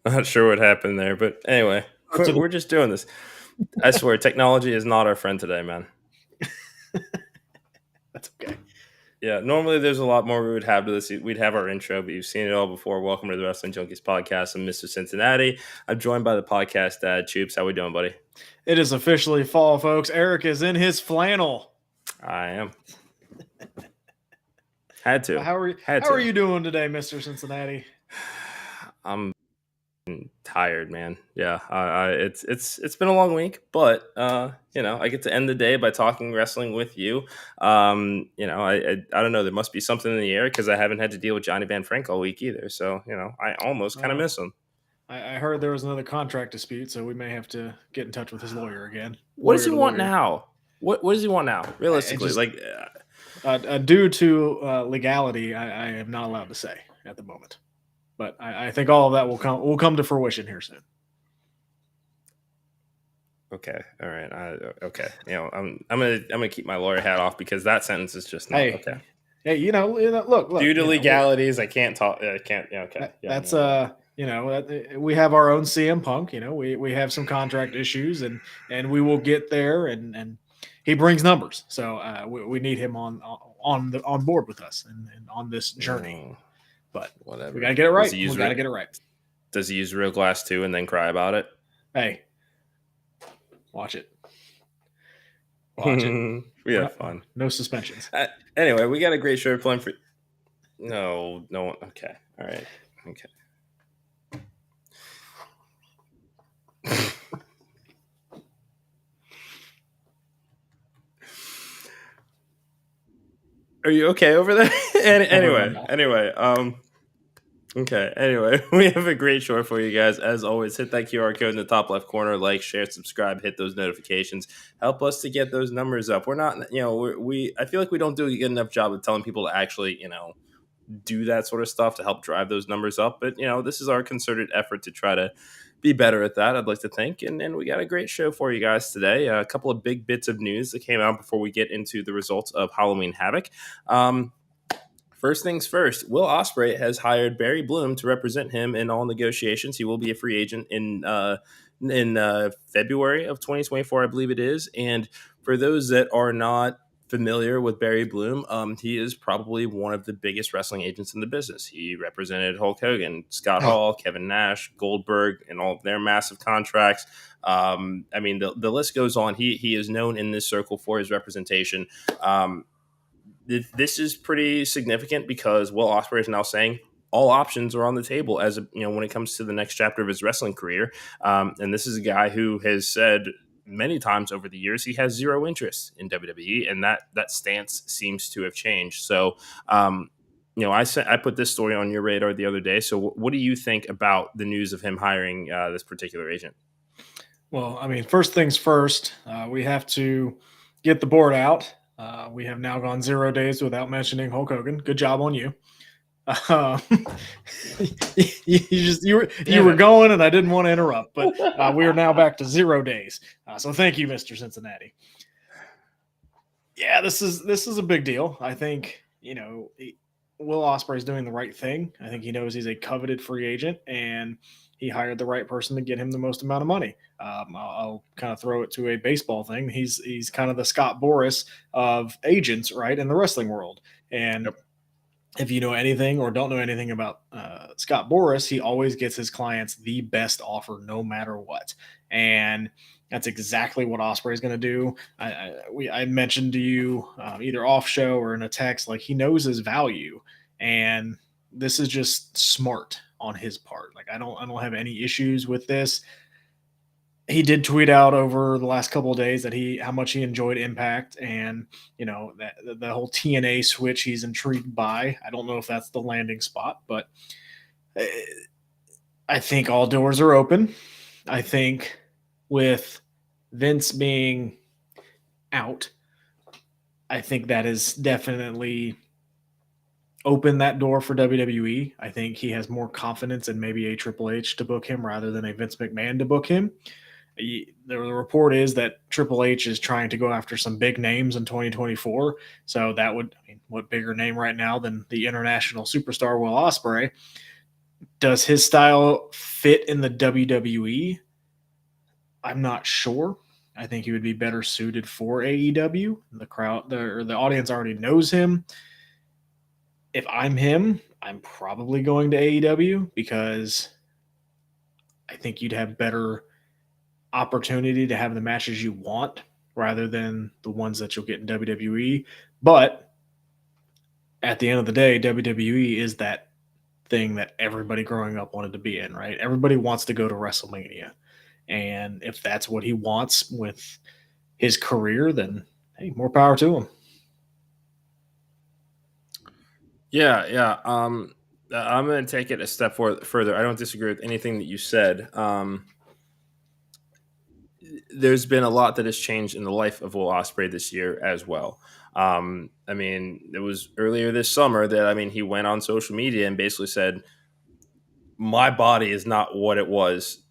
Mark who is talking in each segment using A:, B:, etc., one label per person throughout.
A: Not sure what happened there, but anyway, we're just doing this. I swear, technology is not our friend today, man.
B: That's okay.
A: Yeah, normally there's a lot more we would have to this. We'd have our intro, but you've seen it all before. Welcome to the Wrestling Junkies podcast. I'm Mr. Cincinnati. I'm joined by the podcast dad, Choops. How we doing, buddy?
B: It is officially fall, folks. Eric is in his flannel.
A: I am. Had to.
B: How are you doing today, Mr. Cincinnati?
A: I'm tired, man. Yeah, it's been a long week, but I get to end the day by talking wrestling with you. I don't know. There must be something in the air because I haven't had to deal with Johnny Van Frank all week either. So I almost kind of miss him.
B: I heard there was another contract dispute, so we may have to get in touch with his lawyer again.
A: What does he want now? What does he want now? Realistically,
B: due to legality, I am not allowed to say at the moment. But I think all of that will come to fruition here soon.
A: Okay, all right. Okay, I'm gonna keep my lawyer hat off because that sentence is just not okay.
B: Hey, look.
A: Due to legalities, I can't talk. I can't. Okay.
B: That's we have our own CM Punk. We have some contract issues, and we will get there. And he brings numbers, so we need him on board with us and on this journey. But whatever, we gotta get it right. We gotta get it right.
A: Does he use real glass too, and then cry about it?
B: Hey, watch it.
A: We have fun.
B: No suspensions.
A: Anyway, we got a great show planned for. No. Okay. All right. Okay. Are you okay over there? Anyway, okay. Anyway, we have a great show for you guys. As always, hit that QR code in the top left corner, like, share, subscribe, hit those notifications. Help us to get those numbers up. We're not, I feel like we don't do a good enough job of telling people to actually, do that sort of stuff to help drive those numbers up. But, this is our concerted effort to try to be better at that, I'd like to think. And we got a great show for you guys today. A couple of big bits of news that came out before we get into the results of Halloween Havoc. First things first, Will Ospreay has hired Barry Bloom to represent him in all negotiations. He will be a free agent in February of 2024, I believe it is. And for those that are not familiar with Barry Bloom, he is probably one of the biggest wrestling agents in the business. He represented Hulk Hogan, Scott Hall, Kevin Nash, Goldberg, and all of their massive contracts. The list goes on. He is known in this circle for his representation. This is pretty significant because Will Ospreay is now saying all options are on the table as when it comes to the next chapter of his wrestling career. And this is a guy who has said many times over the years he has zero interest in WWE, and that stance seems to have changed. So, I put this story on your radar the other day. So, what do you think about the news of him hiring this particular agent?
B: Well, first things first, we have to get the board out. We have now gone 0 days without mentioning Hulk Hogan. Good job on you. You were going, and I didn't want to interrupt, but we are now back to 0 days. So thank you, Mr. Cincinnati. Yeah, this is a big deal. I think Will Ospreay is doing the right thing. I think he knows he's a coveted free agent, and he hired the right person to get him the most amount of money. I'll kind of throw it to a baseball thing. He's kind of the Scott Boras of agents, right, in the wrestling world. And if you know anything or don't know anything about Scott Boras, he always gets his clients the best offer no matter what. And that's exactly what Ospreay is going to do. I mentioned to you either off show or in a text, like he knows his value, and this is just smart on his part. Like I don't have any issues with this. He did tweet out over the last couple of days that how much he enjoyed Impact, and that the whole TNA switch he's intrigued by. I don't know if that's the landing spot, but I think all doors are open. I think with Vince being out, I think that is definitely opened that door for WWE. I think he has more confidence in maybe a Triple H to book him rather than a Vince McMahon to book him. The report is that Triple H is trying to go after some big names in 2024. So that would, what bigger name right now than the international superstar Will Ospreay? Does his style fit in the WWE? I'm not sure. I think he would be better suited for AEW. The crowd, the audience already knows him. If I'm him, I'm probably going to AEW because I think you'd have better opportunity to have the matches you want rather than the ones that you'll get in WWE. But at the end of the day, WWE is that thing that everybody growing up wanted to be in, right? Everybody wants to go to WrestleMania. And if that's what he wants with his career, then hey, more power to him.
A: Yeah, yeah. I'm going to take it a step further. I don't disagree with anything that you said. There's been a lot that has changed in the life of Will Ospreay this year as well. I mean, it was earlier this summer that he went on social media and basically said, "My body is not what it was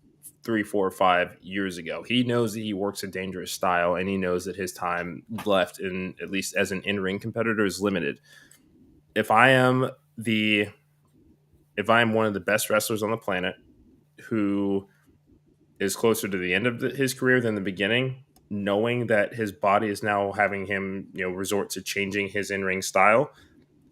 A: 3, 4, 5 years ago." He knows that he works a dangerous style, and he knows that his time left, in at least as an in-ring competitor, is limited. If I am the if I am one of the best wrestlers on the planet who is closer to the end of his career than the beginning, knowing that his body is now having him, resort to changing his in-ring style,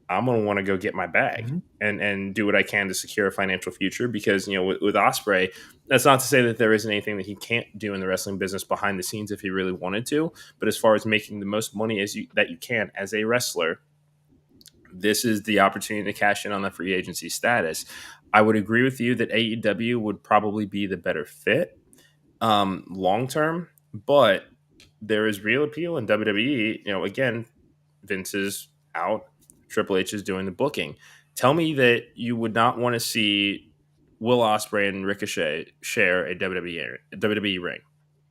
A: I'm going to want to go get my bag
B: Mm-hmm.
A: and do what I can to secure a financial future. Because with Osprey, that's not to say that there isn't anything that he can't do in the wrestling business behind the scenes if he really wanted to. But as far as making the most money that you can as a wrestler, this is the opportunity to cash in on the free agency status. I would agree with you that AEW would probably be the better fit long term, but there is real appeal in WWE. Again, Vince is out, Triple H is doing the booking. Tell me that you would not want to see Will Ospreay and Ricochet share a WWE ring.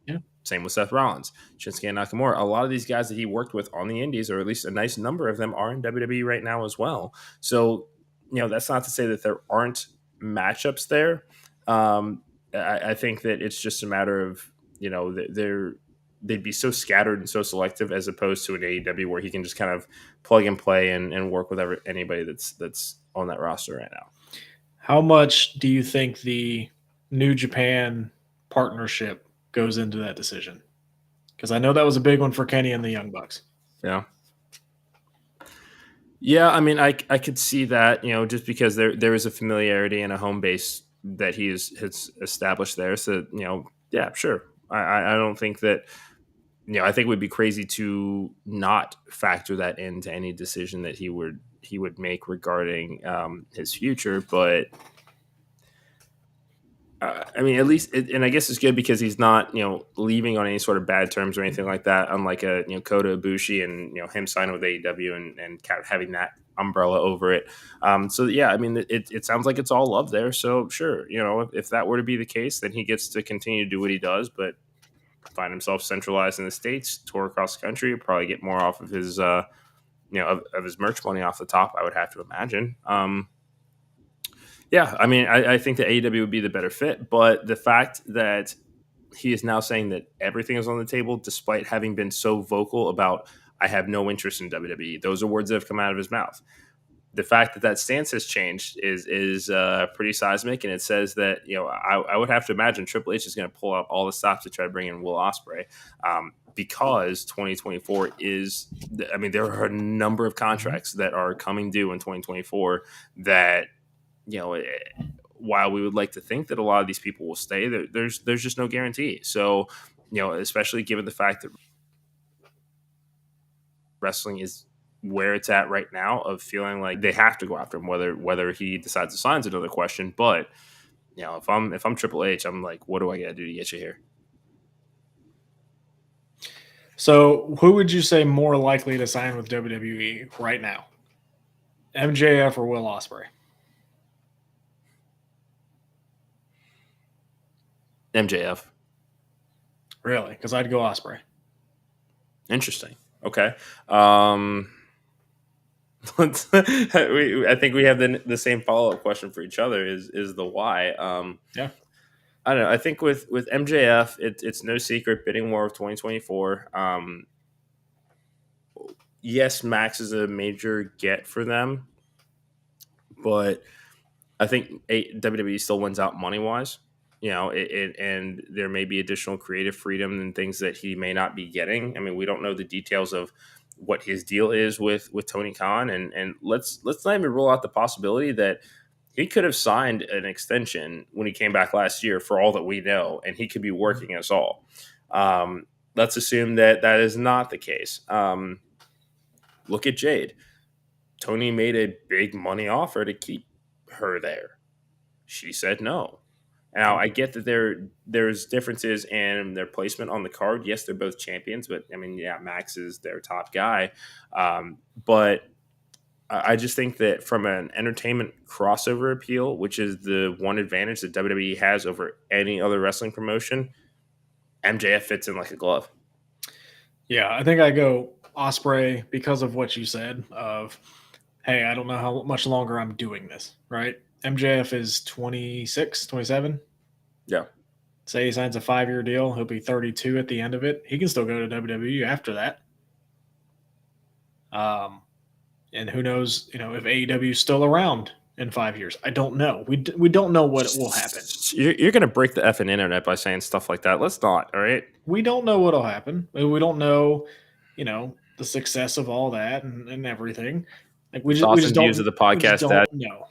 B: Yeah.
A: Same with Seth Rollins, Shinsuke Nakamura. A lot of these guys that he worked with on the Indies, or at least a nice number of them, are in WWE right now as well. So, that's not to say that there aren't matchups there. I think that it's just a matter of they'd be so scattered and so selective as opposed to an AEW where he can just kind of plug and play and work with anybody that's on that roster right now.
B: How much do you think the New Japan partnership goes into that decision? Because I know that was a big one for Kenny and the Young Bucks.
A: Yeah. Yeah, I could see that, just because there is a familiarity and a home base that has established there. So, yeah, sure. I don't think that, I think it would be crazy to not factor that into any decision that he would make regarding his future. But at least, and I guess it's good because he's not, leaving on any sort of bad terms or anything like that. Unlike Kota Ibushi and him signing with AEW and kind of having that umbrella over it. So yeah, it sounds like it's all love there. So sure, if that were to be the case, then he gets to continue to do what he does, but find himself centralized in the States, tour across the country, probably get more off of his, of his merch money off the top. I would have to imagine. Yeah, I think that AEW would be the better fit, but the fact that he is now saying that everything is on the table, despite having been so vocal about, "I have no interest in WWE," those are words that have come out of his mouth. The fact that that stance has changed is pretty seismic, and it says that I would have to imagine Triple H is going to pull out all the stops to try to bring in Will Ospreay, because 2024 is. There are a number of contracts that are coming due in 2024 that you know, while we would like to think that a lot of these people will stay, there's just no guarantee. So, especially given the fact that wrestling is where it's at right now, of feeling like they have to go after him, whether he decides to sign is another question. But if I'm Triple H, I'm like, what do I got to do to get you here?
B: So, who would you say more likely to sign with WWE right now? MJF or Will Ospreay?
A: MJF.
B: Really? Because I'd go Ospreay.
A: Interesting. Okay. I think we have the same follow up question for each other. Is the why?
B: Yeah.
A: I don't know. I think with MJF, it's no secret bidding war of 2024. Yes, Max is a major get for them, but I think WWE still wins out money wise. And there may be additional creative freedom and things that he may not be getting. I mean, we don't know the details of what his deal is with Tony Khan, and let's not even rule out the possibility that he could have signed an extension when he came back last year, for all that we know, and he could be working us all. Let's assume that that is not the case. Look at Jade. Tony made a big money offer to keep her there. She said no. Now I get that there's differences in their placement on the card. Yes, they're both champions, but I mean, yeah, Max is their top guy. But I just think that from an entertainment crossover appeal, which is the one advantage that WWE has over any other wrestling promotion, MJF fits in like a glove.
B: Yeah, I think I go Osprey because of what you said of, hey, I don't know how much longer I'm doing this, right? MJF is 26, 27.
A: Yeah.
B: Say he signs a 5-year deal, he'll be 32 at the end of it. He can still go to WWE after that. And who knows, if AEW is still around in 5 years. I don't know. We don't know what will happen.
A: You're going to break the effing internet by saying stuff like that. Let's not, all right?
B: We don't know what'll happen. We don't know, the success of all that and everything. Like we
A: Thoughts
B: just
A: and views of
B: don't
A: the podcast that
B: know.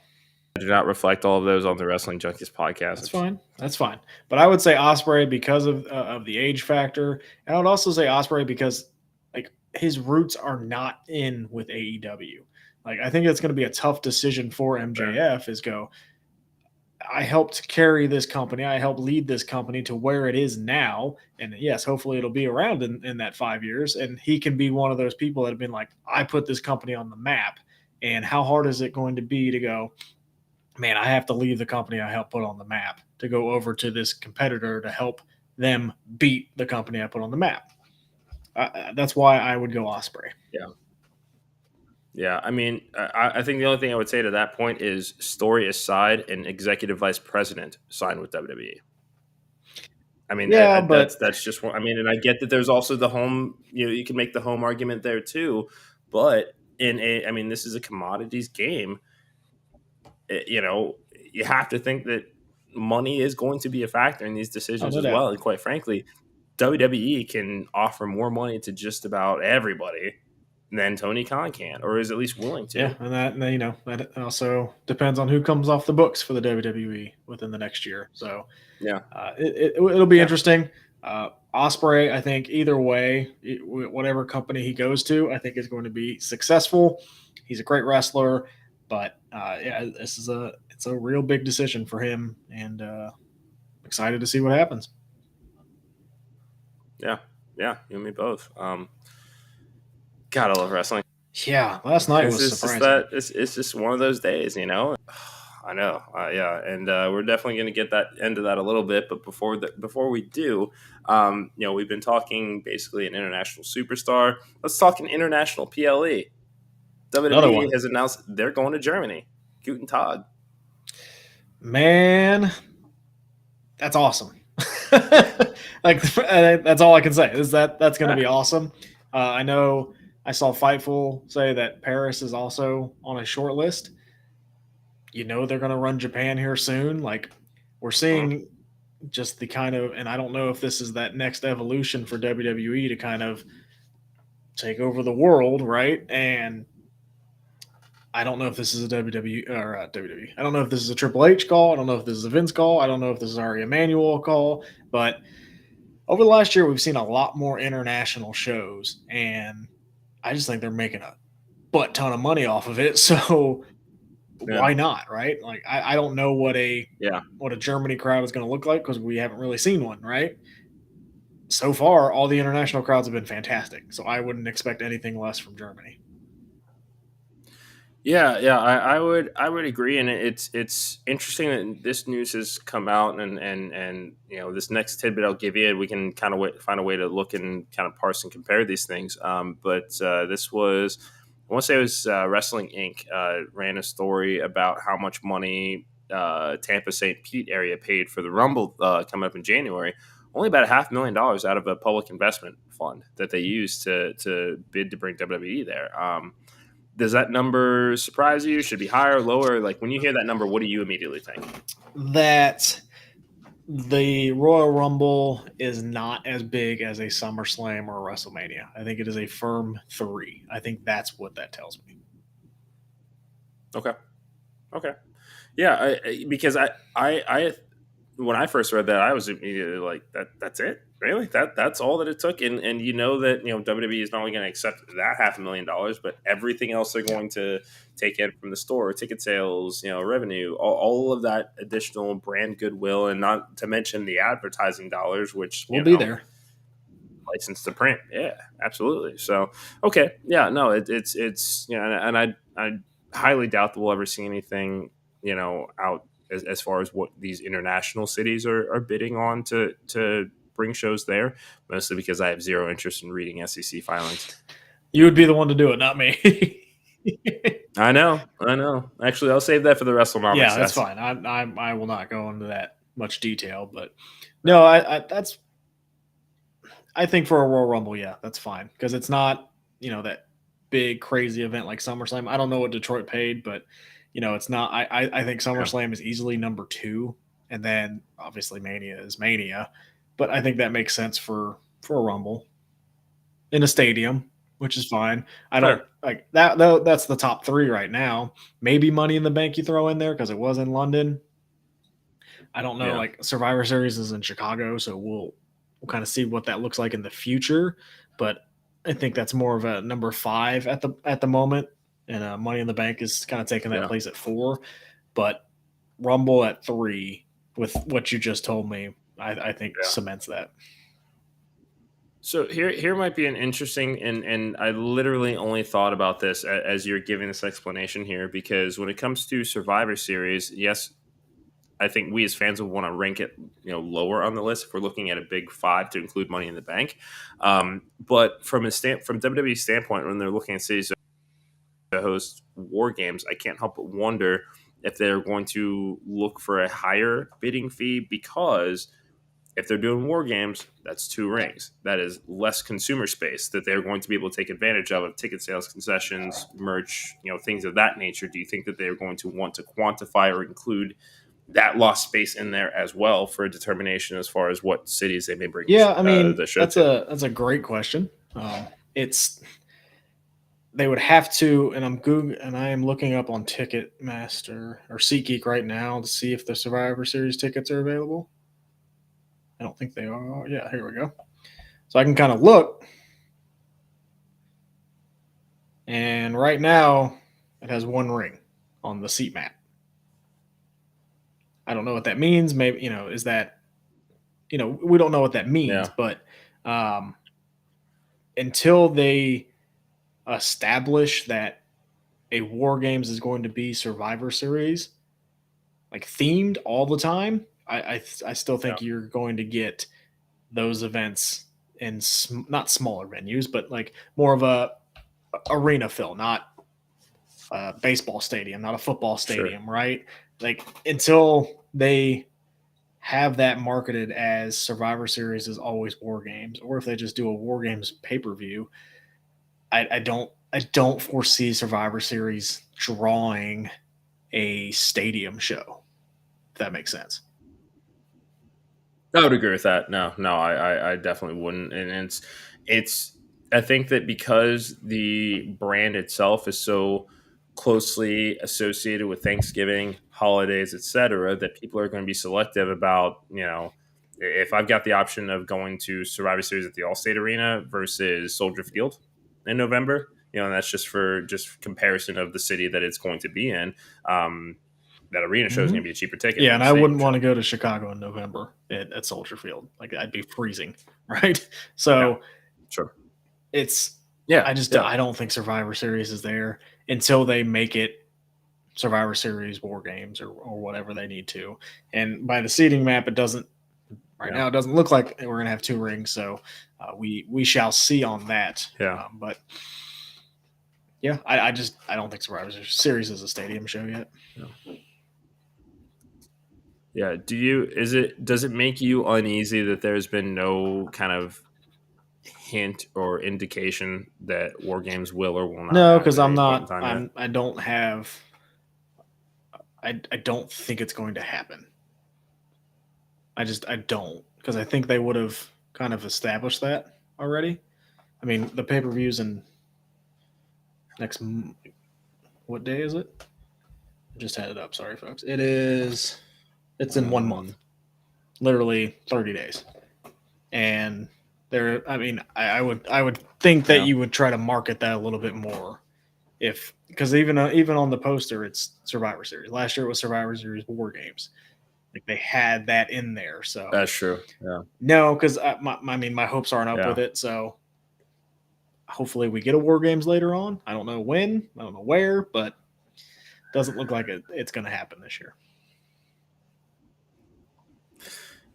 A: do not reflect all of those on the Wrestling Junkies podcast.
B: That's fine. That's fine. But I would say Osprey because of the age factor, and I would also say Osprey because like his roots are not in with AEW. Like I think it's going to be a tough decision for MJF. Is go. I helped carry this company. I helped lead this company to where it is now. And yes, hopefully it'll be around in that 5 years. And he can be one of those people that have been like, I put this company on the map. And how hard is it going to be to go, man, I have to leave the company I helped put on the map to go over to this competitor to help them beat the company I put on the map. That's why I would go Osprey.
A: Yeah. Yeah, I mean, I think the only thing I would say to that point is, story aside, an executive vice president signed with WWE. I mean,
B: Yeah, but
A: that's just what I mean, and I get that there's also the home. You can make the home argument there too, but I mean, this is a commodities game. You have to think that money is going to be a factor in these decisions
B: no
A: as well.
B: doubt.
A: And quite frankly, WWE can offer more money to just about everybody than Tony Khan can, or is at least willing to.
B: Yeah, and that also depends on who comes off the books for the WWE within the next year. So
A: Yeah.
B: It'll be interesting. Osprey, I think either way, whatever company he goes to, I think is going to be successful. He's a great wrestler, but yeah, it's a real big decision for him, and excited to see what happens.
A: Yeah, you and me both. God, I love wrestling.
B: Yeah, last night was surprising.
A: It's just one of those days, I know, yeah, and we're definitely going to get that into that a little bit. But before we do, we've been talking basically an international superstar. Let's talk an international PLE. WWE has announced they're going to Germany. Guten Tag.
B: Man, that's awesome. Like that's all I can say is that's going to be awesome. I know I saw Fightful say that Paris is also on a short list. They're going to run Japan here soon. Like we're seeing just the kind of, and I don't know if this is that next evolution for WWE to kind of take over the world, right? And I don't know if this is a WWE or WWE. I don't know if this is a Triple H call. I don't know if this is a Vince call. I don't know if this is Ari Emanuel call. But over the last year, we've seen a lot more international shows, and I just think they're making a butt ton of money off of it. So why not, right? Like I don't know what a Germany crowd is going to look like because we haven't really seen one, right? So far, all the international crowds have been fantastic, so I wouldn't expect anything less from Germany.
A: Yeah, I would agree, and it's interesting that this news has come out, and this next tidbit I'll give you, we can kind of find a way to look and kind of parse and compare these things. But this was, I want to say it was Wrestling Inc. Ran a story about how much money Tampa St. Pete area paid for the Rumble coming up in January. Only about $500,000 out of a public investment fund that they used to bid to bring WWE there. does that number surprise you? Should it be higher, lower? Like when you hear that number, what do you immediately think?
B: That the Royal Rumble is not as big as a SummerSlam or a WrestleMania. I think it is a firm 3. I think that's what that tells me.
A: Okay. Okay. Yeah, because I when I first read that, I was immediately like, that's it, really? That's all that it took, and you know that WWE is not only going to accept that $500,000, but everything else they're going to take in from the store, ticket sales, revenue, all of that additional brand goodwill, and not to mention the advertising dollars, which
B: We'll be there.
A: license to print. Yeah, absolutely. So okay, yeah, no, it's and I highly doubt that we'll ever see anything out as far as what these international cities are bidding on to bring shows there. Mostly because I have zero interest in reading SEC filings.
B: You would be the one to do it, not me.
A: I know. Actually, I'll save that for the WrestleNomics.
B: Yeah, that's fine. I will not go into that much detail, but no, I think for a Royal Rumble, yeah, that's fine because it's not that big crazy event like SummerSlam. I don't know what Detroit paid, but it's not. I think SummerSlam is easily number 2, and then obviously Mania is Mania, but I think that makes sense for a Rumble in a stadium, which is fine. I don't like that though. That's the top 3 right now. Maybe Money in the Bank you throw in there because it was in London. I don't know.
A: Yeah.
B: Like Survivor Series is in Chicago, so we'll kind of see what that looks like in the future. But I think that's more of a number 5 at the moment, and Money in the Bank is kind of taking that place at 4. But Rumble at 3, with what you just told me, I think cements that.
A: So here might be an interesting, and I literally only thought about this as you're giving this explanation here, because when it comes to Survivor Series, yes, I think we as fans would want to rank it, lower on the list if we're looking at a big 5 to include Money in the Bank. But from WWE's standpoint, when they're looking at cities to host War Games, I can't help but wonder if they're going to look for a higher bidding fee, because if they're doing War Games, that's 2 rings. That is less consumer space that they're going to be able to take advantage of ticket sales, concessions, merch, things of that nature. Do you think that they're going to want to quantify or include that lost space in there as well for a determination as far as what cities they may bring?
B: Yeah, I mean,
A: the show
B: that's
A: to?
B: that's a great question. It's they would have to, and I am looking up on Ticketmaster or SeatGeek right now to see if the Survivor Series tickets are available. I don't think they are. Yeah, here we go. So I can kind of look, and right now it has 1 ring on the seat map. I don't know what that means. Maybe is that we don't know what that means, but until they establish that a War Games is going to be Survivor Series, like themed all the time, I still think you're going to get those events in not smaller venues, but like more of a arena feel, not a baseball stadium, not a football stadium, right? Like until they have that marketed as Survivor Series is always War Games, or if they just do a War Games pay-per-view, I don't foresee Survivor Series drawing a stadium show. If that makes sense.
A: I would agree with that. No, I definitely wouldn't. And it's I think that because the brand itself is so closely associated with Thanksgiving, holidays, etc., that people are going to be selective about, if I've got the option of going to Survivor Series at the Allstate Arena versus Soldier Field in November, and that's just for comparison of the city that it's going to be in. That arena show is going to be a cheaper ticket.
B: Yeah, and I wouldn't want to go to Chicago in November at Soldier Field. Like I'd be freezing, right? So,
A: sure.
B: It's I don't think Survivor Series is there until they make it Survivor Series War Games or whatever they need to. And by the seating map, it doesn't now. It doesn't look like we're going to have 2 rings. So we shall see on that.
A: Yeah,
B: but yeah, I don't think Survivor Series is a stadium show yet.
A: Yeah. Does it make you uneasy that there's been no kind of hint or indication that War Games will or will not
B: No,
A: happen
B: because
A: at
B: I'm
A: any point in
B: not.
A: time yet?
B: I don't have. I don't think it's going to happen. I don't because I think they would have kind of established that already. I mean, the pay per views in next. What day is it? I just had it up. Sorry, folks. It is. It's in 1 month. Literally 30 days. And there, I mean, I would think that you would try to market that a little bit more, if because even on the poster it's Survivor Series. Last year it was Survivor Series War Games. Like they had that in there, so
A: That's true. Yeah.
B: no, because I mean my hopes aren't up
A: Yeah.
B: with it. So hopefully we get a War Games later on. I don't know when, I don't know where, but doesn't look like it's going to happen this year.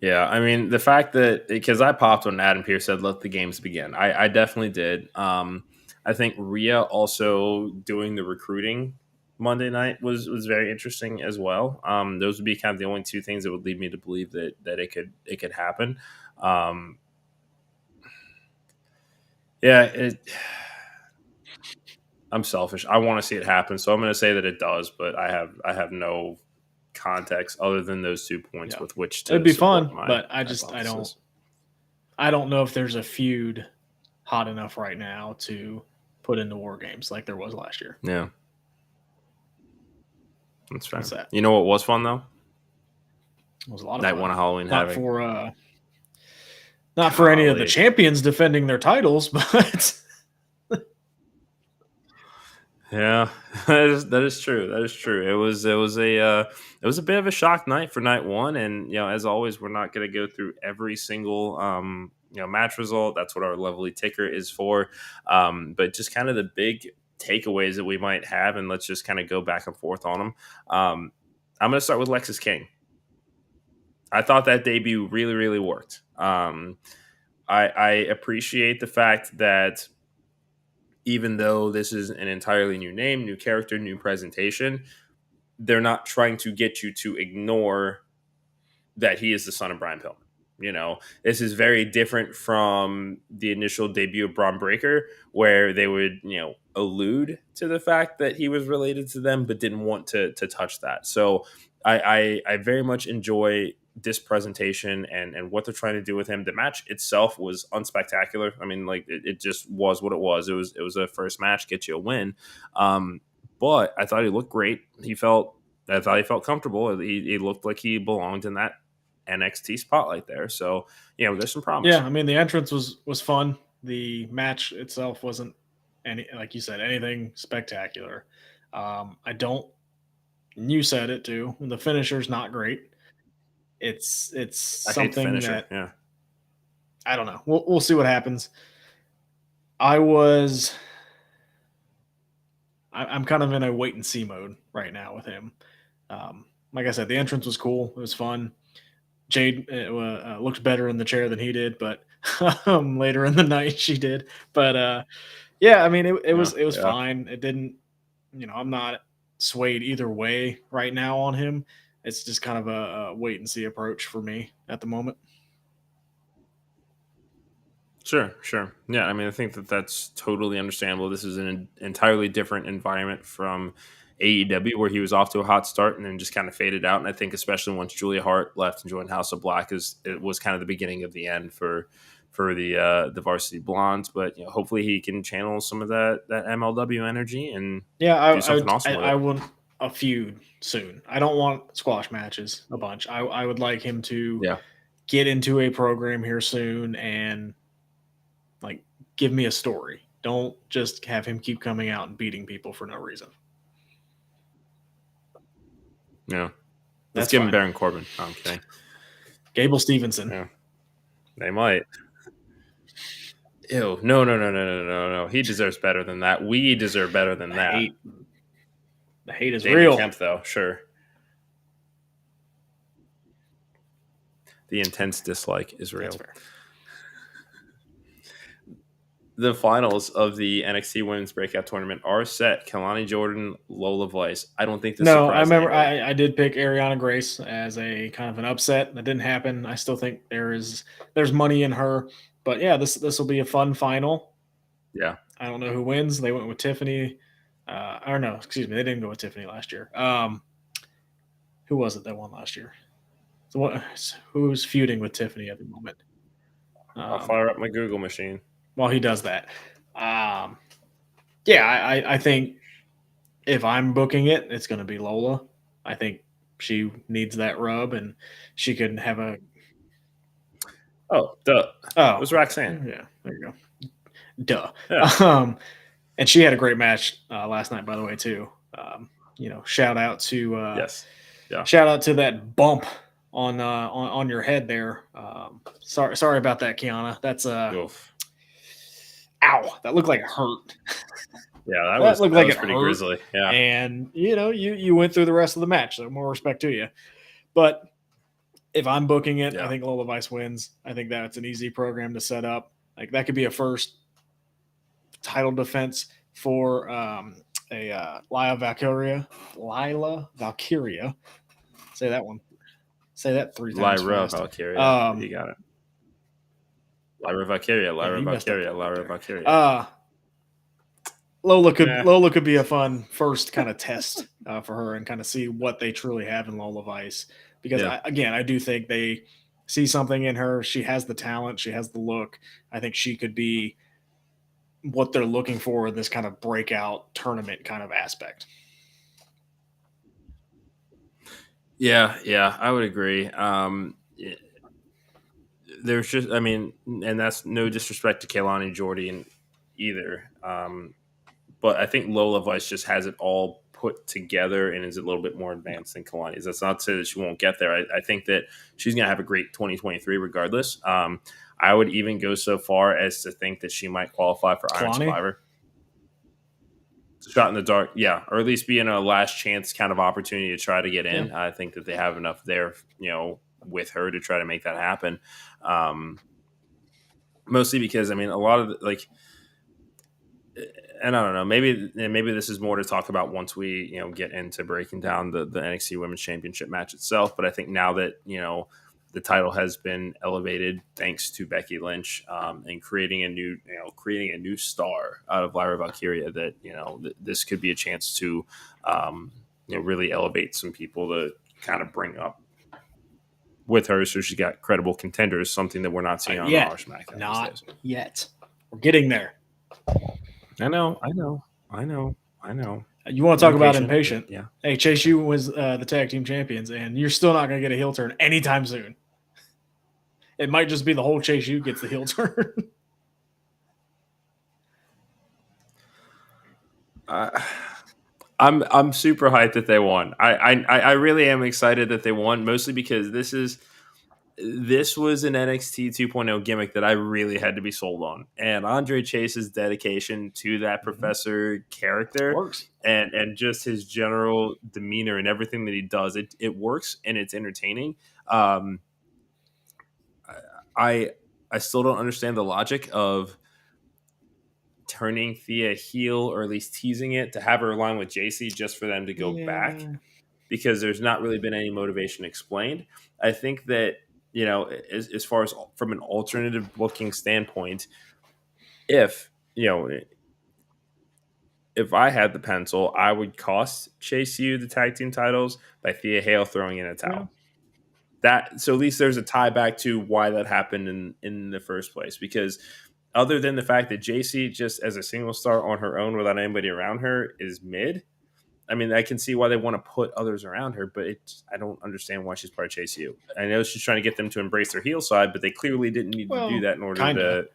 A: Yeah, I mean the fact that because I popped when Adam Pearce said let the games begin. I definitely did. I think Rhea also doing the recruiting Monday night was very interesting as well. Those would be kind of the only two things that would lead me to believe that it could happen. Um, yeah, I'm selfish. I want to see it happen, so I'm going to say that it does. But I have no context other than those 2 points
B: Yeah,
A: with which
B: it'd
A: to
B: be
A: support
B: fun,
A: my
B: but
A: hypothesis.
B: I don't know if there's a feud hot enough right now to put into War Games like there was last year.
A: Yeah, that's fair.
B: What's that?
A: You know what was fun though?
B: It was a lot of
A: Night
B: fun.
A: one of Halloween
B: Not
A: Havoc.
B: for not for any of the
A: Golly.
B: champions defending their titles, but
A: Yeah, that is true. That is true. It was a bit of a shock night for night one, and as always, we're not going to go through every single match result. That's what our lovely ticker is for. But just kind of the big takeaways that we might have, and let's just kind of go back and forth on them. I'm going to start with Lexus King. I thought that debut really, really worked. I appreciate the fact that even though this is an entirely new name, new character, new presentation, they're not trying to get you to ignore that he is the son of Brian Pillman. This is very different from the initial debut of Braun Breaker, where they would, allude to the fact that he was related to them, but didn't want to touch that. So I very much enjoy this presentation and what they're trying to do with him. The match itself was unspectacular. I mean, like it just was what it was. It was a first match, get you a win. But I thought he looked great. I thought he felt comfortable. He looked like he belonged in that NXT spotlight there. So, there's some promise.
B: yeah, I mean the entrance was fun. The match itself wasn't like you said, anything spectacular. I don't. You said it too. The finisher's not great. It's
A: I hate the
B: something
A: finisher.
B: that
A: Yeah.
B: I don't know. We'll see what happens. I was. I'm kind of in a wait and see mode right now with him. Like I said, the entrance was cool. It was fun. Jade looked better in the chair than he did, but later in the night she did. But yeah, I mean, it was
A: Yeah.
B: fine. It didn't, I'm not swayed either way right now on him. It's just kind of a wait and see approach for me at the moment.
A: Sure. Yeah, I mean, I think that that's totally understandable. This is an entirely different environment from AEW, where he was off to a hot start and then just kind of faded out. And I think, especially once Julia Hart left and joined House of Black, it was kind of the beginning of the end for the Varsity Blondes. But hopefully, he can channel some of that MLW energy and
B: Yeah,
A: do something awesome with
B: I
A: it.
B: want a feud soon. I don't want squash matches a bunch. I would like him to
A: Yeah,
B: get into a program here soon and like give me a story. Don't just have him keep coming out and beating people for no reason.
A: yeah. Let's
B: That's
A: give him
B: fine.
A: Baron Corbin. No, I'm kidding.
B: Gable Stevenson.
A: Yeah, they might. Ew, no. He deserves better than that. We deserve better than
B: The
A: that.
B: hate. The hate is
A: Damon
B: real.
A: Kemp, though, sure. The intense dislike is real.
B: That's fair.
A: The finals of the NXT Women's Breakout Tournament are set. Kalani Jordan, Lola Vice. I don't think this
B: No, I
A: surprised
B: remember
A: anybody.
B: I did pick Ariana Grace as a kind of an upset. That didn't happen. I still think there's money in her, But yeah, this will be a fun final.
A: Yeah.
B: I don't know who wins. They went with Tiffany. Or no, excuse me, they didn't go with Tiffany last year. Who was it that won last year? So what, who's feuding with Tiffany at the moment?
A: I'll
B: Um,
A: fire up my Google machine.
B: while he does that, yeah, I think if I'm booking it, it's going to be Lola. I think she needs that rub, and she could have a.
A: Oh, duh. It
B: Oh,
A: was Roxanne.
B: yeah, there you go. Duh.
A: Yeah.
B: And she had a great match last night, by the way, too. Shout out to
A: Yes. Yeah.
B: shout out to that bump on your head there. Sorry about that, Kiana. That's
A: Oof.
B: ow. That looked like it hurt.
A: Yeah,
B: That looked like
A: was
B: it
A: pretty
B: hurt.
A: grisly. Yeah.
B: And you went through the rest of the match, so more respect to you. But if I'm booking it, I think Lola Vice wins. I think that's an easy program to set up. Like that could be a first title defense for Lila Valkyria. Say that one. Say that 3 times
A: Lyra
B: fast.
A: Valkyria. You got it. Lyra Valkyria. Lyra Valkyria. Lyra Valkyria.
B: Lola could be a fun first kind of test for her and kind of see what they truly have in Lola Vice. Because I do think they see something in her. She has the talent. She has the look. I think she could be what they're looking for in this kind of breakout tournament kind of aspect.
A: Yeah, I would agree. There's just, and that's no disrespect to Kaylani Jordan either. But I think Lola Vice just has it all put together and is a little bit more advanced than Kalani's. That's not to say that she won't get there. I think that she's going to have a great 2023 regardless. I would even go so far as to think that she might qualify for Iron Survivor. Shot in the dark, yeah, or at least be in a last chance kind of opportunity to try to get in. Yeah. I think that they have enough there, with her to try to make that happen. Mostly because, a lot of and I don't know, maybe this is more to talk about once we, get into breaking down the NXT Women's Championship match itself. But I think now that, the title has been elevated thanks to Becky Lynch and creating a new star out of Lyra Valkyria, that, this could be a chance to, really elevate some people to kind of bring up with her. So she's got credible contenders, something that we're not seeing on Raw or SmackDown.
B: Not yet. We're getting there.
A: I know.
B: You want to talk about impatient? Yeah. Hey, Chase U was the tag team champions, and you're still not going to get a heel turn anytime soon. It might just be the whole Chase U gets the heel turn.
A: I'm super hyped that they won. I really am excited that they won, mostly because this was an NXT 2.0 gimmick that I really had to be sold on. And Andre Chase's dedication to that professor character and just his general demeanor and everything that he does, it works and it's entertaining. I still don't understand the logic of turning Thea heel, or at least teasing it to have her align with JC just for them to go back, because there's not really been any motivation explained. I think that, as far as from an alternative booking standpoint, if I had the pencil, I would cost Chase U the tag team titles by Thea Hale throwing in a towel. So at least there's a tie back to why that happened in the first place, because other than the fact that JC just as a single star on her own without anybody around her is mid, I can see why they want to put others around her, but I don't understand why she's part of Chase U. I know she's trying to get them to embrace their heel side, but they clearly didn't need to do that in order to.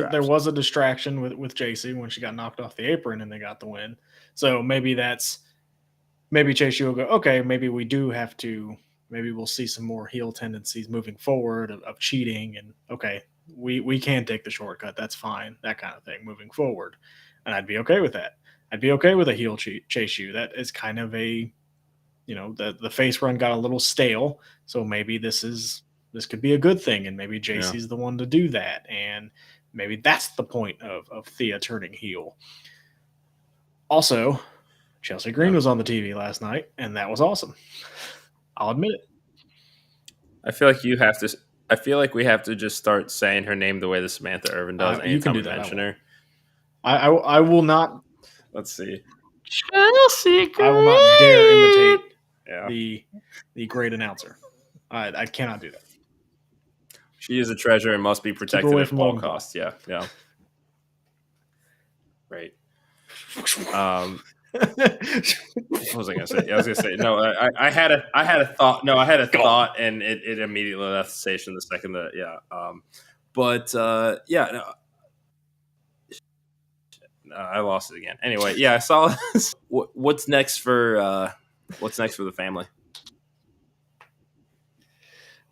B: There was a distraction with JC when she got knocked off the apron and they got the win. So maybe Chase U will go, okay, maybe we do have to. Maybe we'll see some more heel tendencies moving forward of cheating, and okay, we can take the shortcut. That's fine, that kind of thing moving forward, and I'd be okay with that. I'd be okay with a heel Chase U. That is kind of a, the face run got a little stale, so maybe this could be a good thing, and maybe JC's the one to do that, and maybe that's the point of Thea turning heel. Also, Chelsea Green was on the TV last night, and that was awesome. I'll admit it.
A: I feel like you have to I feel like we have to just start saying her name the way the Samantha Irvin does
B: You can
A: anytime
B: do
A: we
B: that.
A: mention her.
B: I will not.
A: Let's see.
B: Chelsea I will not dare imitate
A: Yeah.
B: the great announcer. I cannot do that.
A: She is a treasure and must be protected
B: away
A: at
B: from
A: all
B: Logan Paul.
A: costs. Yeah. Right. What was I gonna say? I was gonna say no. I had a thought. No, I had a thought, and it immediately left the station the second that I lost it again. Anyway, yeah, I saw. What's next for the family?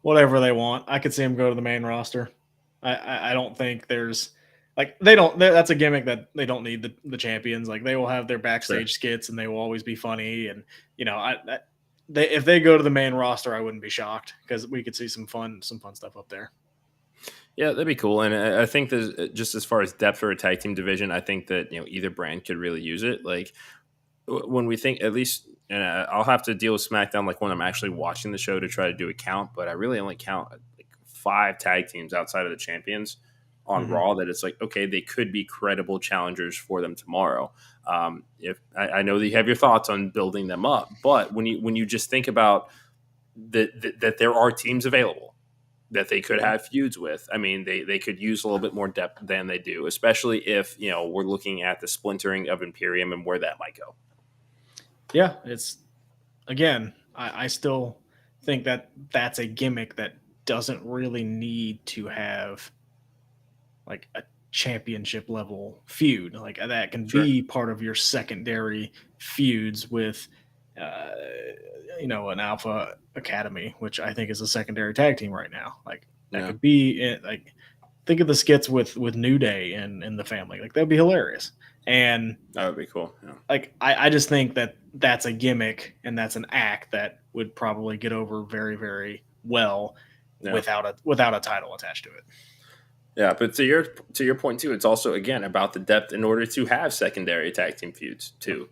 B: Whatever they want. I could see them go to the main roster. I don't think there's like they don't. That's a gimmick that they don't need the champions. Like they will have their backstage skits and they will always be funny. And if they go to the main roster, I wouldn't be shocked because we could see some fun stuff up there.
A: Yeah, that'd be cool. And I think that just as far as depth for a tag team division, I think that either brand could really use it. Like when we think, at least, and I'll have to deal with SmackDown like when I'm actually watching the show to try to do a count, but I really only count like 5 tag teams outside of the champions on Raw that it's like, okay, they could be credible challengers for them tomorrow. If I know that you have your thoughts on building them up, but when you just think about that there are teams available that they could have feuds with. I mean, they could use a little bit more depth than they do, especially if we're looking at the splintering of Imperium and where that might go.
B: Yeah, it's again, I still think that that's a gimmick that doesn't really need to have like a championship level feud. Like that can be part of your secondary feuds with an Alpha Academy, which I think is a secondary tag team right now. Like that could be it. Like think of the skits with New Day and the family. Like that'd be hilarious. And
A: that would be cool. Yeah.
B: Like I just think that that's a gimmick and that's an act that would probably get over very, very well without a title attached to it.
A: Yeah, but to your point too, it's also again about the depth in order to have secondary tag team feuds too.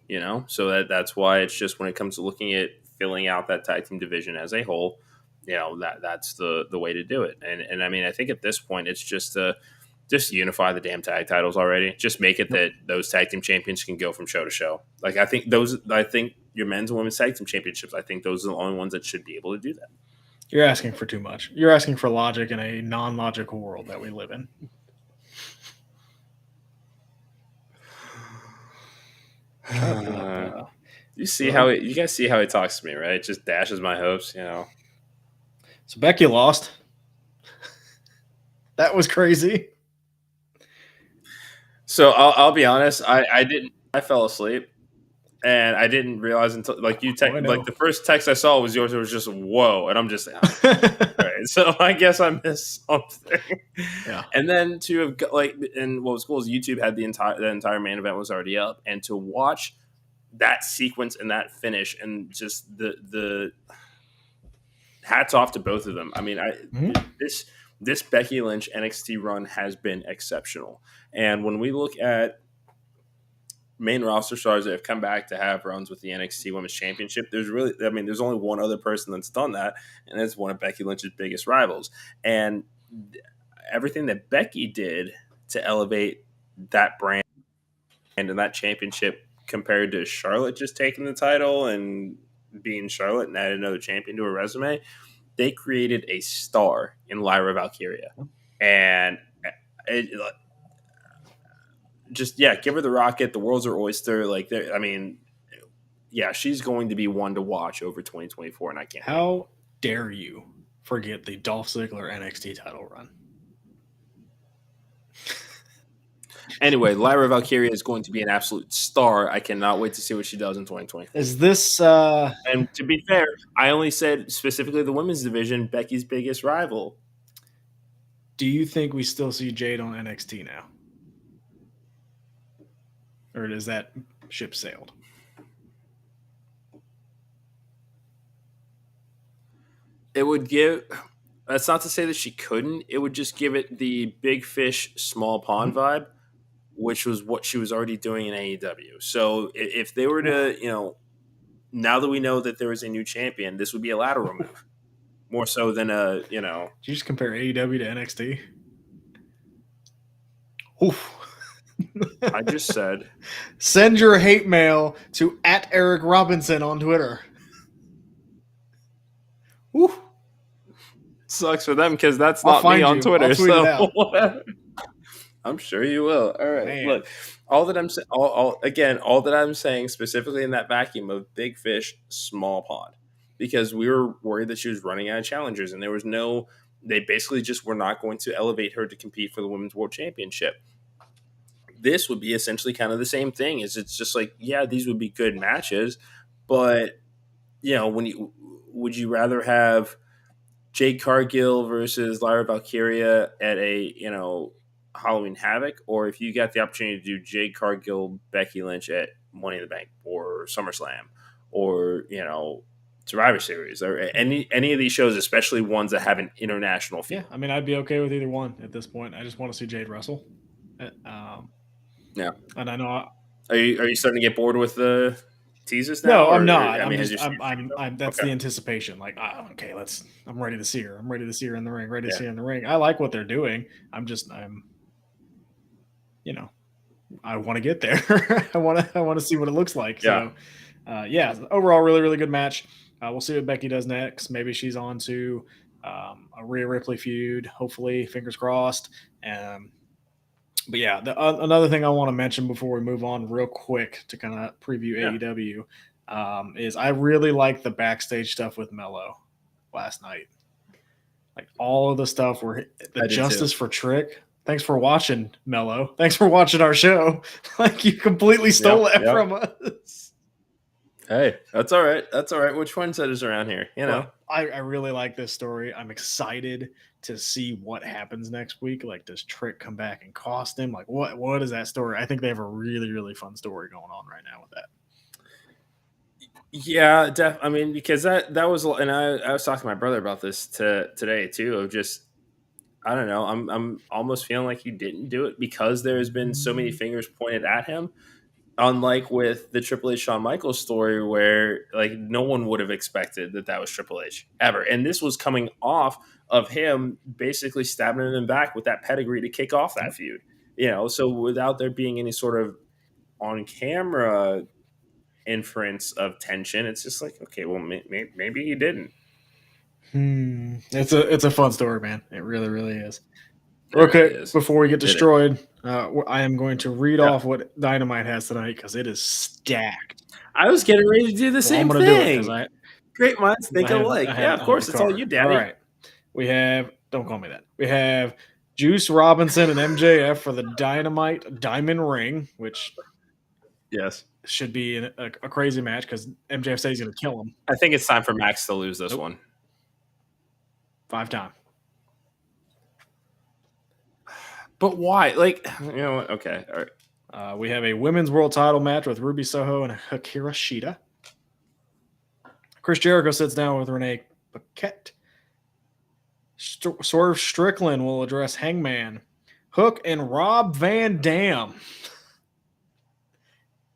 A: So that's why it's just when it comes to looking at filling out that tag team division as a whole, that's the way to do it. And I mean, I think at this point it's just unify the damn tag titles already. Just make it that those tag team champions can go from show to show. Like I think your men's and women's tag team championships, I think those are the only ones that should be able to do that.
B: You're asking for too much. You're asking for logic in a non-logical world that we live in.
A: You see how you guys see how he talks to me, right? Just dashes my hopes,
B: So Becky lost. That was crazy.
A: So I'll be honest. I fell asleep. And I didn't realize until like the first text I saw was yours. It was just whoa, and I'm just right. So I guess I missed something.
B: Yeah.
A: And then to have and what was cool is YouTube had the entire main event was already up, and to watch that sequence and that finish, and just the hats off to both of them. I mean, this Becky Lynch NXT run has been exceptional, and when we look at main roster stars that have come back to have runs with the NXT Women's Championship, there's only one other person that's done that, and it's one of Becky Lynch's biggest rivals. And everything that Becky did to elevate that brand and that championship compared to Charlotte just taking the title and being Charlotte and added another champion to her resume, they created a star in Lyra Valkyria. And give her the rocket. The world's her oyster. She's going to be one to watch over 2024, and I can't.
B: How dare you forget the Dolph Ziggler NXT title run?
A: Anyway, Lyra Valkyria is going to be an absolute star. I cannot wait to see what she does in 2024.
B: Is this?
A: And to be fair, I only said specifically the women's division, Becky's biggest rival.
B: Do you think we still see Jade on NXT now? Or does that ship sailed?
A: It would give. That's not to say that she couldn't. It would just give it the big fish, small pond vibe, which was what she was already doing in AEW. So if they were to, now that we know that there is a new champion, this would be a lateral move more so than a
B: Did you just compare AEW to NXT? Oof.
A: I just said.
B: Send your hate mail to @EricRobinson on Twitter. Oof.
A: Sucks for them because that's
B: I'll
A: not me
B: find
A: on
B: you.
A: Twitter.
B: I'll tweet it
A: So
B: out.
A: I'm sure you will. All right,
B: Man.
A: look, all that I'm saying, all that I'm saying specifically in that vacuum of big fish, small pond, because we were worried that she was running out of challengers, and there was no. They basically just were not going to elevate her to compete for the women's world championship. This would be essentially kind of the same thing. Is it's just like, yeah, these would be good matches, but when you would you rather have Jade Cargill versus Lyra Valkyria at a Halloween Havoc, or if you got the opportunity to do Jade Cargill, Becky Lynch at Money in the Bank or SummerSlam, or Survivor Series, or any of these shows, especially ones that have an international feel.
B: Yeah, I mean, I'd be okay with either one at this point. I just want to see Jade wrestle.
A: Yeah,
B: and I know.
A: Are you starting to get bored with the teasers now?
B: No, I'm not.
A: I'm
B: that's
A: okay.
B: The anticipation. Like, okay, I'm ready to see her. I'm ready to see her in the ring. Ready to see her in the ring. I like what they're doing. I want to get there. I want to see what it looks like.
A: Yeah.
B: So, overall, really, really good match. We'll see what Becky does next. Maybe she's on to a Rhea Ripley feud. Hopefully, fingers crossed. But yeah, another thing I want to mention before we move on real quick to kind of preview AEW is I really like the backstage stuff with Mello last night. Like all of the stuff where the justice for Trick. Thanks for watching, Mello. Thanks for watching our show. Like you completely stole that from us.
A: Hey, that's all right. That's all right. Which one said is around here?
B: Well, I really like this story. I'm excited to see what happens next week. Like, does Trick come back and cost him? Like, what is that story? I think they have a really, really fun story going on right now with that.
A: Yeah, I mean, because that was, and I was talking to my brother about this today too. Of just, I don't know. I'm almost feeling like he didn't do it because there has been so many fingers pointed at him. Unlike with the Triple H Shawn Michaels story, where like no one would have expected that was Triple H ever, and this was coming off of him basically stabbing him in the back with that pedigree to kick off that feud. So without there being any sort of on camera inference of tension, it's just like, okay, well, maybe he didn't.
B: It's a fun story, man. It really, really is. Okay, before we get destroyed, I am going to read off what Dynamite has tonight because it is stacked.
A: I was getting ready to do the same thing. Do it great minds think alike. Yeah, of course, it's all you, Daddy.
B: All right, we have. Don't call me that. We have Juice Robinson and MJF for the Dynamite Diamond Ring, which should be a crazy match because MJF says he's going to kill him.
A: I think it's time for Max to lose this one.
B: 5-time.
A: But why? Like, what? Okay, all
B: right. We have a women's world title match with Ruby Soho and Hikaru Shida. Chris Jericho sits down with Renee Paquette. Swerve Strickland will address Hangman. Hook and Rob Van Dam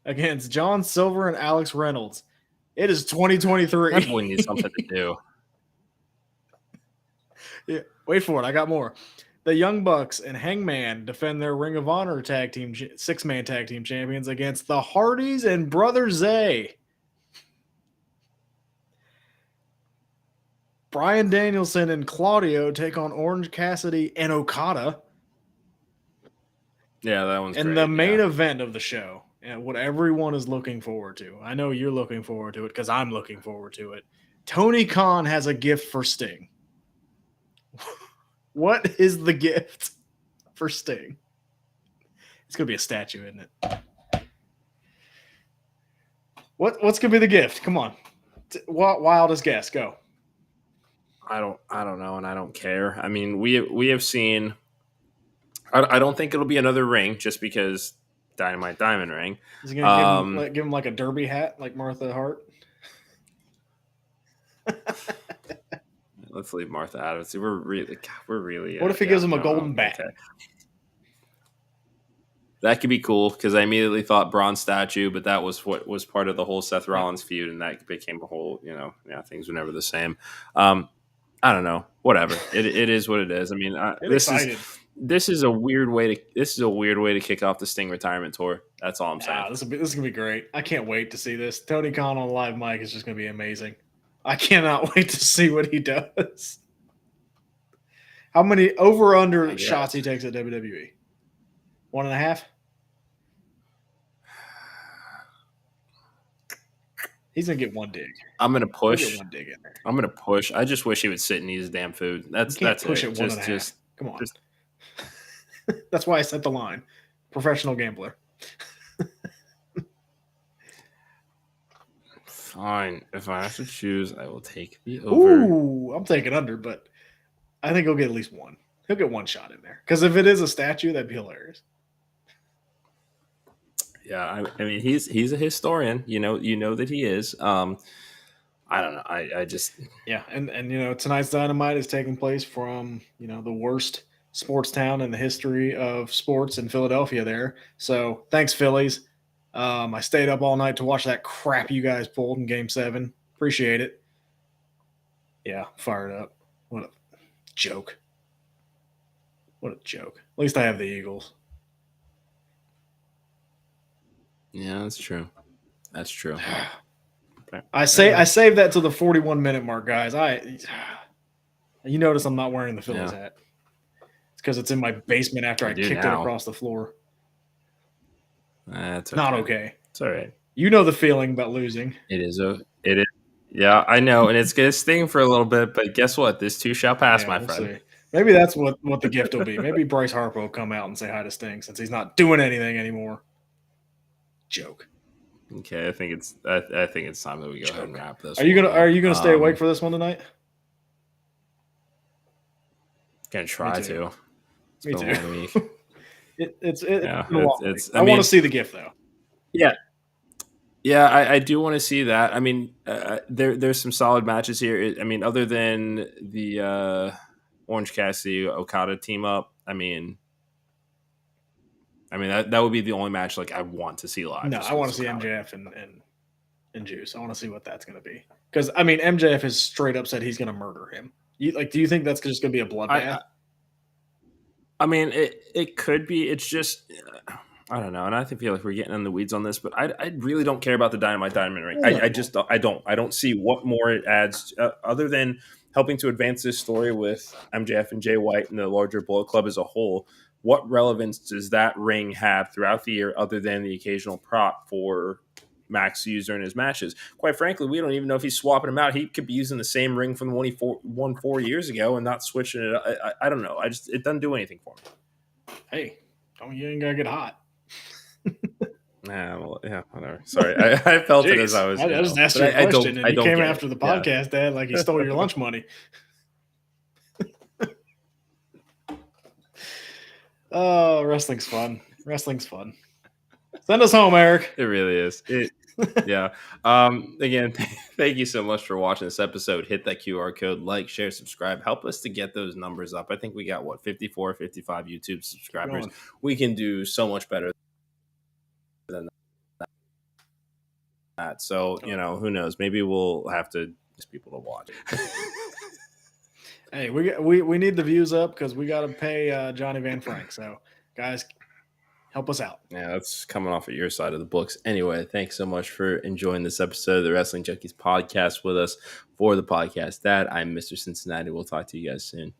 B: against John Silver and Alex Reynolds. It is 2023.
A: That boy needs something to do.
B: Yeah, wait for it. I got more. The Young Bucks and Hangman defend their Ring of Honor tag team, 6-man tag team champions against the Hardys and Brother Zay. Bryan Danielson and Claudio take on Orange Cassidy and Okada.
A: Yeah, that one's
B: and
A: great,
B: the main event of the show, and what everyone is looking forward to. I know you're looking forward to it because I'm looking forward to it. Tony Khan has a gift for Sting. What is the gift for Sting? It's going to be a statue, isn't it? What's going to be the gift? Come on. Wildest guess. Go.
A: I don't know, and I don't care. I mean, we have seen. I don't think it'll be another ring, just because Dynamite Diamond Ring.
B: Is he going to give him like a derby hat, like Martha Hart?
A: Let's leave Martha out of it. We're really.
B: What if he gives him a golden bat?
A: Okay. That could be cool because I immediately thought bronze statue, but that was what was part of the whole Seth Rollins feud, and that became a whole. Things were never the same. I don't know. Whatever. It is what it is. I mean,
B: Get excited.
A: This is a weird way to kick off the Sting retirement tour. That's all I'm saying.
B: This is gonna be great. I can't wait to see this. Tony Khan on live mic is just gonna be amazing. I cannot wait to see what he does. How many over under shots he takes at WWE? 1.5. He's gonna get one dig.
A: I'm gonna push.
B: One dig in there.
A: I'm gonna push. I just wish he would sit and eat his damn food. That's
B: push
A: it.
B: It 1.5. Come on. That's why I set the line. Professional gambler.
A: Fine. If I have to choose, I will take the over.
B: Ooh, I'm taking under, but I think he'll get at least one. He'll get one shot in there. Because if it is a statue, that'd be hilarious.
A: Yeah, I mean he's a historian. You know that he is. I don't know. I just
B: and tonight's Dynamite is taking place from the worst sports town in the history of sports in Philadelphia. There, so thanks Phillies. I stayed up all night to watch that crap you guys pulled in Game 7. Appreciate it. Yeah, fired up. What a joke. What a joke. At least I have the Eagles.
A: Yeah, that's true. That's true.
B: I saved that to the 41-minute mark, guys. You notice I'm not wearing the Phillies hat. It's because it's in my basement after I kicked it across the floor.
A: That's
B: not okay.
A: It's all right.
B: You know the feeling about losing.
A: It is. Yeah, I know, and it's gonna sting for a little bit, but guess what? This too shall pass, my friend.
B: See. Maybe that's what the gift will be. Maybe Bryce Harper will come out and say hi to Sting since he's not doing anything anymore. Joke.
A: Okay, I think it's time that we go ahead and wrap this.
B: Are you gonna stay awake for this one tonight?
A: Gonna try to.
B: Me too. It's
A: I
B: want to see the gift though.
A: Yeah, I do want to see that. I mean, there's some solid matches here. I mean, other than the Orange Cassidy Okada team up, I mean that would be the only match like I want to see live.
B: No, I want to see MJF and Juice. I want to see what that's going to be because I mean MJF has straight up said he's going to murder him. Do you think that's just going to be a bloodbath?
A: I mean, it could be. It's just I don't know, and I feel like we're getting in the weeds on this, but I really don't care about the Dynamite Diamond Ring. I don't see what more it adds other than helping to advance this story with MJF and Jay White and the larger Bullet Club as a whole. What relevance does that ring have throughout the year other than the occasional prop for Max to use during his matches? Quite frankly, we don't even know if he's swapping them out. He could be using the same ring from the one he won 4 years ago and not switching it. I don't know. It doesn't do anything for me.
B: Hey, you ain't got to get hot.
A: Whatever. Sorry, I felt it as I was.
B: I just asked you a question, and you came after the podcast, Dad, like he stole your lunch money. Oh, wrestling's fun. Send us home, Eric.
A: It really is. Yeah. Again, thank you so much for watching this episode. Hit that QR code, like, share, subscribe. Help us to get those numbers up. I think we got 54, 55 YouTube subscribers. We can do so much better than that. So, who knows? Maybe we'll have to ask people to watch.
B: Hey, we need the views up because we got to pay Johnny Van Frank. So, guys, help us out.
A: Yeah, that's coming off of your side of the books. Anyway, thanks so much for enjoying this episode of the Wrestling Junkies podcast with us. For the podcast, I'm Mr. Cincinnati. We'll talk to you guys soon.